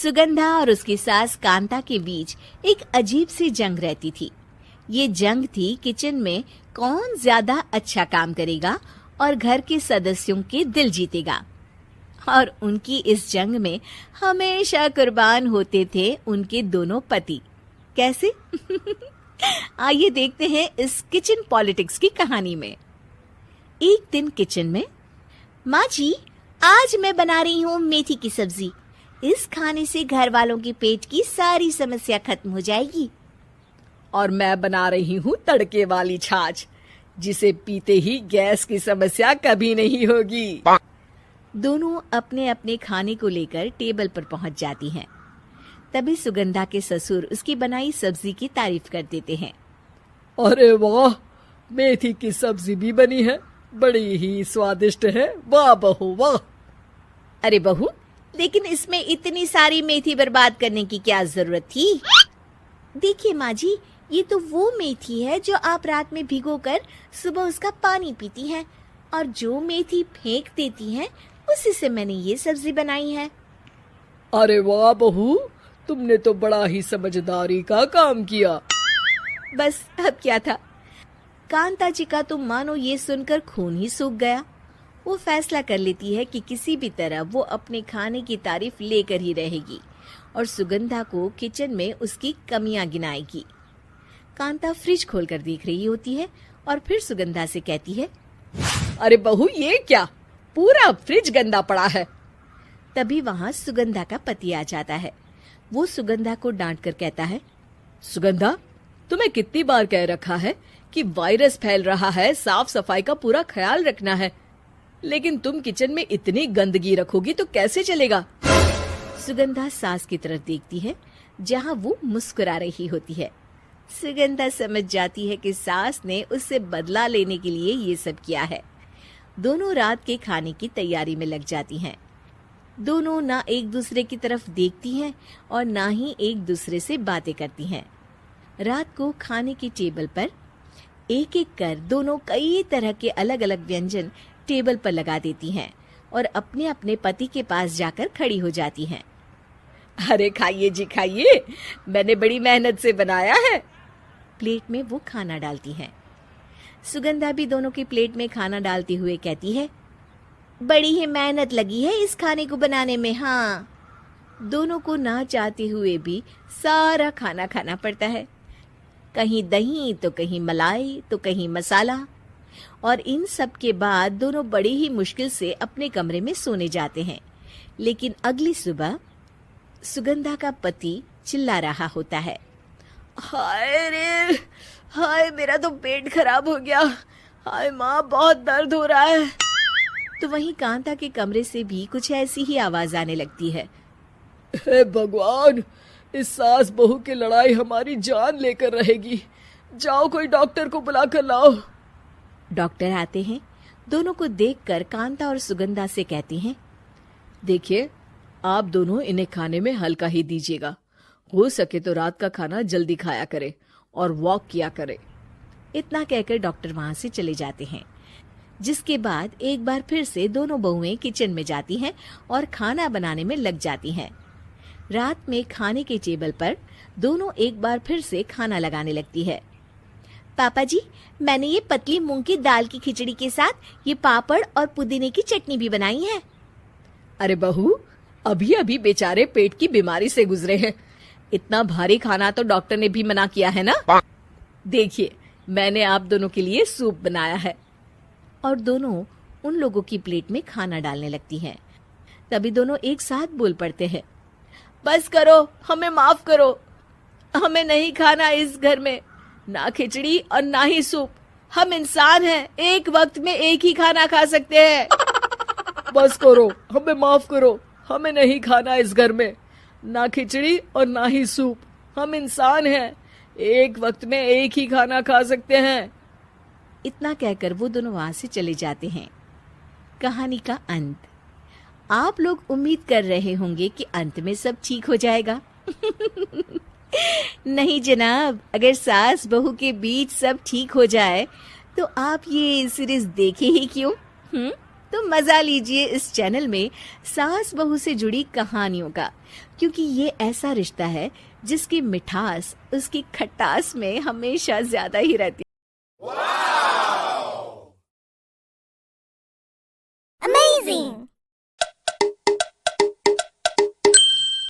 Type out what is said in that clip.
सुगंधा और उसकी सास कांता के बीच एक अजीब सी जंग रहती थी। ये जंग थी किचन में कौन ज्यादा अच्छा काम करेगा और घर के सदस्यों के दिल जीतेगा। और उनकी इस जंग में हमेशा कुर्बान होते थे उनके दोनों पति। कैसे? आइए देखते हैं इस किचन पॉलिटिक्स की कहानी में। एक दिन किचन में, माँ जी, आज मैं बना रही हूँ मेथी की सब्जी। इस खाने से घर वालों के पेट की सारी समस्या खत्म हो जाएगी। और मैं बना रही हूँ तड़के वाली छाछ, जिसे पीते ही गैस की समस्या कभी नहीं होगी। दोनों अपने अपने खाने को लेकर टेबल पर पहुंच जाती हैं। तभी सुगंधा के ससुर उसकी बनाई सब्जी की तारीफ कर देते हैं। अरे वाह, मेथी की सब्जी भी बनी है, बड़ी ही स्वादिष्ट है। वाह बहू वाह। अरे बहू, लेकिन इसमें इतनी सारी मेथी बर्बाद करने की क्या जरूरत थी? देखिए माँ जी, ये तो वो मेथी है जो आप रात में भिगोकर सुबह उसका पानी पीती हैं, और जो मेथी फेंक देती हैं उसी से मैंने ये सब्जी बनाई है। अरे वाह बहू, तुमने तो बड़ा ही समझदारी का काम किया। बस अब क्या था, कांता जी का तो मानो ये सुनकर खून ही सूख गया। वो फैसला कर लेती है कि किसी भी तरह वो अपने खाने की तारीफ लेकर ही रहेगी और सुगंधा को किचन में उसकी कमियां गिनाएगी। कांता फ्रिज खोलकर देख रही होती है और फिर सुगंधा से कहती है, अरे बहू, ये क्या, पूरा फ्रिज गंदा पड़ा है। तभी वहाँ सुगंधा का पति आ जाता है। वो सुगंधा को डांट कर कहता है, सुगंधा, तुम्हें कितनी बार कह रखा है कि वायरस फैल रहा है, साफ सफाई का पूरा ख्याल रखना है, लेकिन तुम किचन में इतनी गंदगी रखोगी तो कैसे चलेगा। सुगंधा सास की तरफ देखती है जहाँ वो मुस्कुरा रही होती है। सुगंधा समझ जाती है कि सास ने उससे बदला लेने के लिए ये सब किया है। दोनों रात के खाने की तैयारी में लग जाती हैं। दोनों ना एक दूसरे की तरफ देखती हैं और ना ही एक दूसरे से बातें करती हैं। रात को खाने की टेबल पर एक एक कर दोनों कई तरह के अलग अलग व्यंजन टेबल पर लगा देती हैं और अपने अपने पति के पास जाकर खड़ी हो जाती हैं। अरे खाइए जी खाइए, मैंने बड़ी मेहनत से बनाया है। प्लेट में वो खाना डालती हैं। सुगंधा भी दोनों की प्लेट में खाना डालते हुए कहती है, बड़ी ही मेहनत लगी है इस खाने को बनाने में। हाँ, दोनों को ना चाहते हुए भी सारा खाना खाना पड़ता है। कहीं दही तो कहीं मलाई तो कहीं मसाला। और इन सब के बाद दोनों बड़ी ही मुश्किल से अपने कमरे में सोने जाते हैं। लेकिन अगली सुबह सुगंधा का पति चिल्ला रहा होता है, हाय रे, हाय मेरा तो पेट खराब हो गया, हाय माँ बहुत दर्द हो रहा है। तो वहीं कांता के कमरे से भी कुछ ऐसी ही आवाज आने लगती है। हे भगवान, इस सास बहू की लड़ाई हमारी जान लेकर रहेगी। जाओ कोई डॉक्टर को बुला कर लाओ। डॉक्टर आते हैं। दोनों को देखकर कांता और सुगंधा से कहते हैं, देखिए, आप दोनों इन्हें खाने में हल्का ही दीजिएगा। हो सके तो रात का खाना जल्दी खाया करे और वॉक किया करे। इतना कहकर डॉक्टर वहां से चले जाते हैं। जिसके बाद एक बार फिर से दोनों बहुएं किचन में जाती हैं और खाना बनाने में लग जाती हैं। रात में खाने के टेबल पर दोनों एक बार फिर से खाना लगाने लगती है। पापा जी, मैंने ये पतली मूंग की दाल की खिचड़ी के साथ ये पापड़ और पुदीने की चटनी भी बनाई है। अरे बहू, अभी अभी बेचारे पेट की बीमारी से गुजरे हैं, इतना भारी खाना तो डॉक्टर ने भी मना किया है ना। देखिए, मैंने आप दोनों के लिए सूप बनाया है। और दोनों उन लोगों की प्लेट में खाना डालने लगती हैं। तभी दोनों एक साथ बोल पड़ते हैं, बस करो, हमें माफ करो, हमें नहीं खाना इस घर में ना खिचड़ी और ना ही सूप। हम इंसान हैं, एक वक्त में एक ही खाना खा सकते हैं। बस करो, हमें माफ करो, हमें नहीं खाना इस घर में ना खिचड़ी और ना ही सूप। हम इंसान हैं, एक वक्त में एक ही खाना खा सकते हैं। इतना कहकर वो दोनों वहां से चले जाते हैं। कहानी का अंत। आप लोग उम्मीद कर रहे होंगे कि अंत में सब ठीक हो जाएगा। नहीं जनाब, अगर सास बहू के बीच सब ठीक हो जाए तो आप ये सीरीज देखे ही क्यों? तो मजा लीजिए इस चैनल में सास बहू से जुड़ी कहानियों का, क्योंकि ये ऐसा रिश्ता है जिसकी मिठास उसकी खटास में हमेशा ज्यादा ही रहती है। Amazing!